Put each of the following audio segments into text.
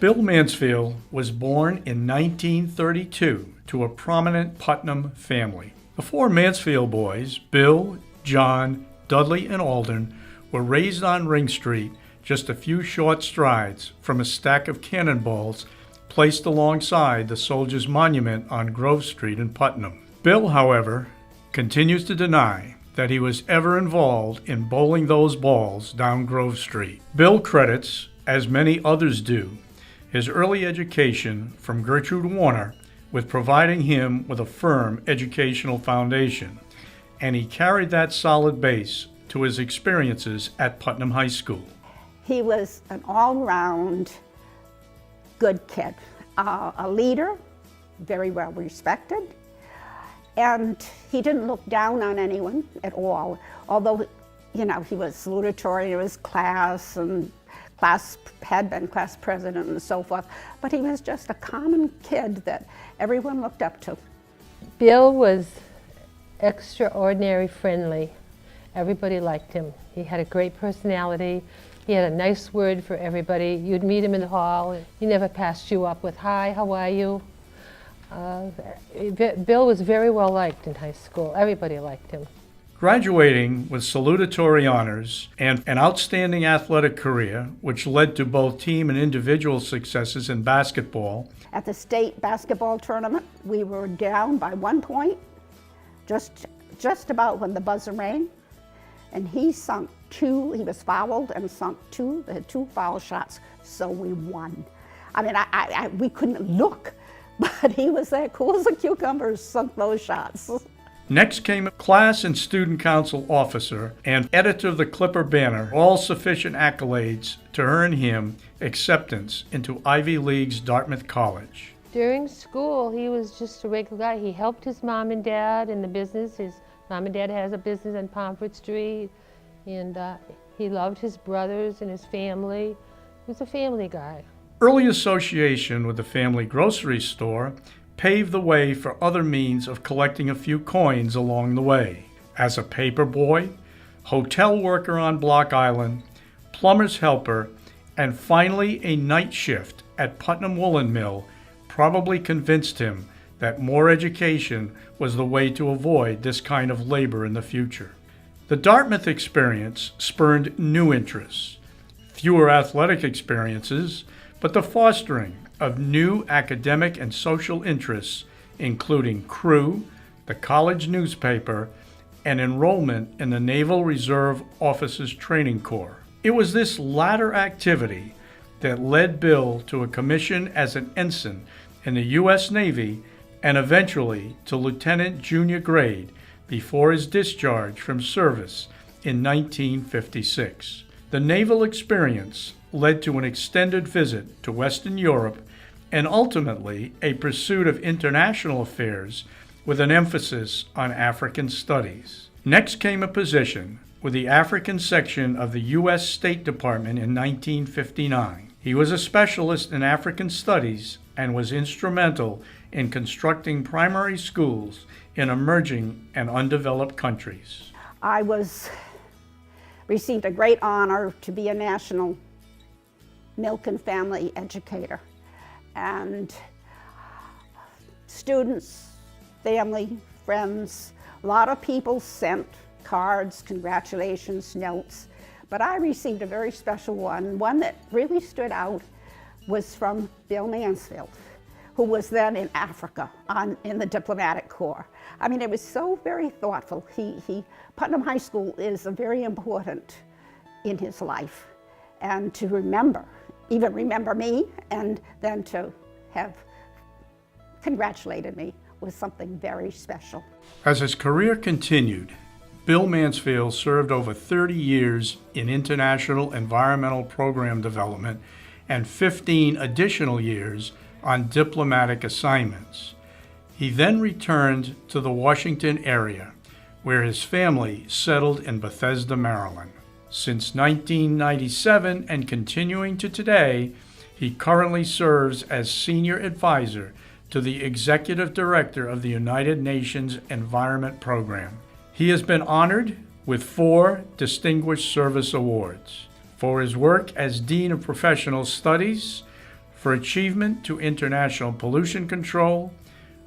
Bill Mansfield was born in 1932 to a prominent Putnam family. The four Mansfield boys, Bill, John, Dudley, and Alden, were raised on Ring Street, just a few short strides from a stack of cannonballs placed alongside the Soldiers' Monument on Grove Street in Putnam. Bill, however, continues to deny that he was ever involved in bowling those balls down Grove Street. Bill credits, as many others do, his early education from Gertrude Warner with providing him with a firm educational foundation, and he carried that solid base to his experiences at Putnam High School. He was an all-round good kid, a leader, very well respected, and he didn't look down on anyone at all, although, you know, he was salutatory in his class and had been class president and so forth, but he was just a common kid that everyone looked up to. Bill was extraordinary friendly. Everybody liked him. He had a great personality. He had a nice word for everybody. You'd meet him in the hall. He never passed you up with, "Hi, how are you?" Bill was very well liked in high school. Everybody liked him. Graduating with salutatory honors and an outstanding athletic career, which led to both team and individual successes in basketball. At the state basketball tournament, we were down by 1 point, just about when the buzzer rang, and he sunk two. He was fouled and sunk two foul shots, so we won. I mean, we couldn't look, but he was there cool as a cucumber, sunk those shots. Next came a class and student council officer and editor of the Clipper Banner, all sufficient accolades to earn him acceptance into Ivy League's Dartmouth College. During school, he was just a regular guy. He helped his mom and dad in the business. His mom and dad has a business on Pomfret Street, and he loved his brothers and his family. He was a family guy. Early association with the family grocery store paved the way for other means of collecting a few coins along the way. As a paper boy, hotel worker on Block Island, plumber's helper, and finally a night shift at Putnam Woolen Mill probably convinced him that more education was the way to avoid this kind of labor in the future. The Dartmouth experience spurred new interests, fewer athletic experiences, but the fostering of new academic and social interests, including crew, the college newspaper, and enrollment in the Naval Reserve Officers Training Corps. It was this latter activity that led Bill to a commission as an ensign in the U.S. Navy and eventually to lieutenant junior grade before his discharge from service in 1956. The naval experience led to an extended visit to Western Europe and ultimately a pursuit of international affairs with an emphasis on African studies. Next came a position with the African section of the U.S. State Department in 1959. He was a specialist in African studies and was instrumental in constructing primary schools in emerging and undeveloped countries. I received a great honor to be a national milk and family educator. And students, family, friends, a lot of people sent cards, congratulations, notes, but I received a very special one that really stood out was from Bill Mansfield, who was then in Africa in the diplomatic corps. I mean, it was so very thoughtful. Putnam High School is very important in his life, and to even remember me, and then to have congratulated me was something very special. As his career continued, Bill Mansfield served over 30 years in international environmental program development and 15 additional years on diplomatic assignments. He then returned to the Washington area, where his family settled in Bethesda, Maryland. Since 1997 and continuing to today, he currently serves as Senior Advisor to the Executive Director of the United Nations Environment Program. He has been honored with 4 Distinguished Service Awards for his work as Dean of Professional Studies, for achievement to international pollution control,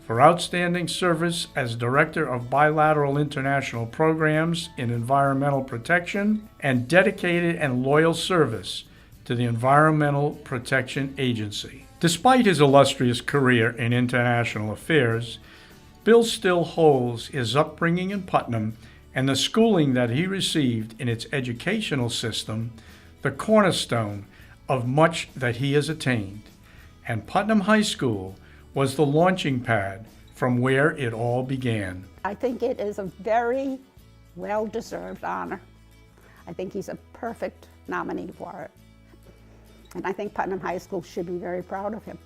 for outstanding service as Director of Bilateral International Programs in Environmental Protection, and dedicated and loyal service to the Environmental Protection Agency. Despite his illustrious career in international affairs, Bill still holds his upbringing in Putnam and the schooling that he received in its educational system the cornerstone of much that he has attained. And Putnam High School was the launching pad from where it all began. I think it is a very well-deserved honor. I think he's a perfect nominee for it. And I think Putnam High School should be very proud of him.